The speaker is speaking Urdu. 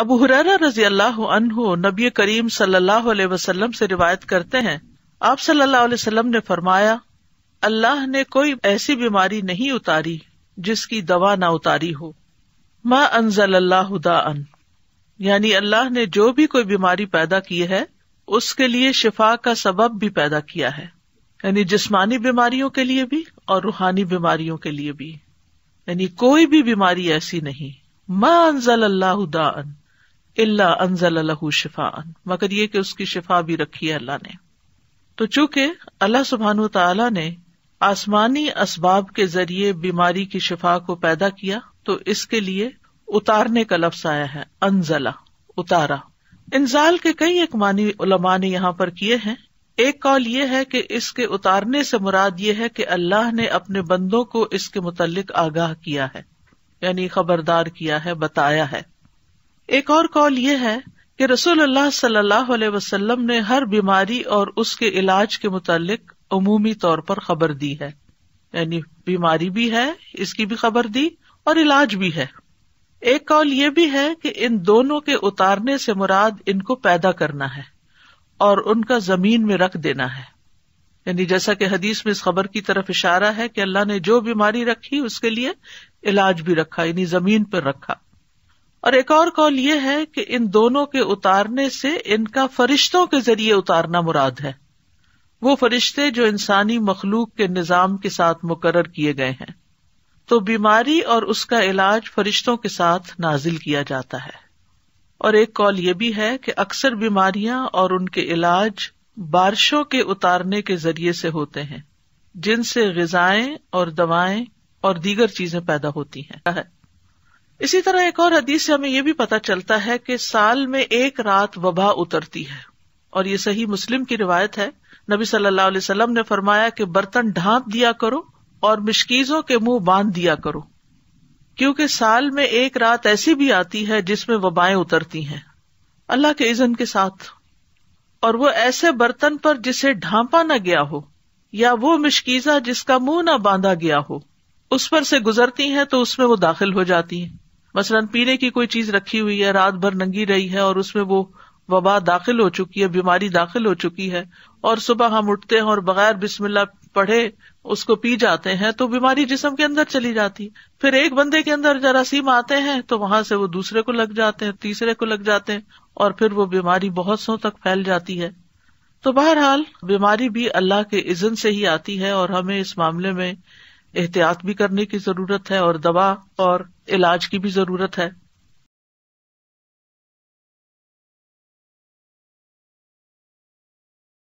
ابو ہریرہ رضی اللہ عنہ نبی کریم صلی اللہ علیہ وسلم سے روایت کرتے ہیں، آپ صلی اللہ علیہ وسلم نے فرمایا، اللہ نے کوئی ایسی بیماری نہیں اتاری جس کی دوا نہ اتاری ہو۔ ما انزل اللہ داء، یعنی اللہ نے جو بھی کوئی بیماری پیدا کی ہے اس کے لیے شفا کا سبب بھی پیدا کیا ہے، یعنی جسمانی بیماریوں کے لیے بھی اور روحانی بیماریوں کے لیے بھی، یعنی کوئی بھی بیماری ایسی نہیں۔ ما انزل اللہ داء الا انزل لہ شفاء، مگر یہ کہ اس کی شفا بھی رکھی ہے اللہ نے۔ تو چونکہ اللہ سبحانہ وتعالی نے آسمانی اسباب کے ذریعے بیماری کی شفا کو پیدا کیا، تو اس کے لیے اتارنے کا لفظ آیا ہے، انزلہ، اتارا۔ انزال کے کئی ایک معنی علماء نے یہاں پر کیے ہیں۔ ایک قول یہ ہے کہ اس کے اتارنے سے مراد یہ ہے کہ اللہ نے اپنے بندوں کو اس کے متعلق آگاہ کیا ہے، یعنی خبردار کیا ہے، بتایا ہے۔ ایک اور قول یہ ہے کہ رسول اللہ صلی اللہ علیہ وسلم نے ہر بیماری اور اس کے علاج کے متعلق عمومی طور پر خبر دی ہے، یعنی بیماری بھی ہے، اس کی بھی خبر دی، اور علاج بھی ہے۔ ایک قول یہ بھی ہے کہ ان دونوں کے اتارنے سے مراد ان کو پیدا کرنا ہے اور ان کا زمین میں رکھ دینا ہے، یعنی جیسا کہ حدیث میں اس خبر کی طرف اشارہ ہے کہ اللہ نے جو بیماری رکھی اس کے لیے علاج بھی رکھا، یعنی زمین پر رکھا۔ اور ایک اور قول یہ ہے کہ ان دونوں کے اتارنے سے ان کا فرشتوں کے ذریعے اتارنا مراد ہے، وہ فرشتے جو انسانی مخلوق کے نظام کے ساتھ مقرر کیے گئے ہیں۔ تو بیماری اور اس کا علاج فرشتوں کے ساتھ نازل کیا جاتا ہے۔ اور ایک قول یہ بھی ہے کہ اکثر بیماریاں اور ان کے علاج بارشوں کے اتارنے کے ذریعے سے ہوتے ہیں، جن سے غذائیں اور دوائیں اور دیگر چیزیں پیدا ہوتی ہیں۔ اسی طرح ایک اور حدیث سے ہمیں یہ بھی پتہ چلتا ہے کہ سال میں ایک رات وبا اترتی ہے، اور یہ صحیح مسلم کی روایت ہے۔ نبی صلی اللہ علیہ وسلم نے فرمایا کہ برتن ڈھانپ دیا کرو اور مشکیزوں کے منہ باندھ دیا کرو، کیونکہ سال میں ایک رات ایسی بھی آتی ہے جس میں وبائیں اترتی ہیں اللہ کے اذن کے ساتھ، اور وہ ایسے برتن پر جسے ڈھانپا نہ گیا ہو، یا وہ مشکیزہ جس کا منہ نہ باندھا گیا ہو، اس پر سے گزرتی ہیں تو اس میں وہ داخل ہو جاتی ہیں۔ مثلاً پینے کی کوئی چیز رکھی ہوئی ہے، رات بھر ننگی رہی ہے اور اس میں وہ وبا داخل ہو چکی ہے، بیماری داخل ہو چکی ہے، اور صبح ہم اٹھتے ہیں اور بغیر بسم اللہ پڑھے اس کو پی جاتے ہیں تو بیماری جسم کے اندر چلی جاتی۔ پھر ایک بندے کے اندر جراثیم آتے ہیں تو وہاں سے وہ دوسرے کو لگ جاتے ہیں، تیسرے کو لگ جاتے ہیں، اور پھر وہ بیماری بہت سو تک پھیل جاتی ہے۔ تو بہرحال بیماری بھی اللہ کے اذن سے ہی آتی ہے، اور ہمیں اس معاملے میں احتیاط بھی کرنے کی ضرورت ہے، اور دوا اور علاج کی بھی ضرورت ہے۔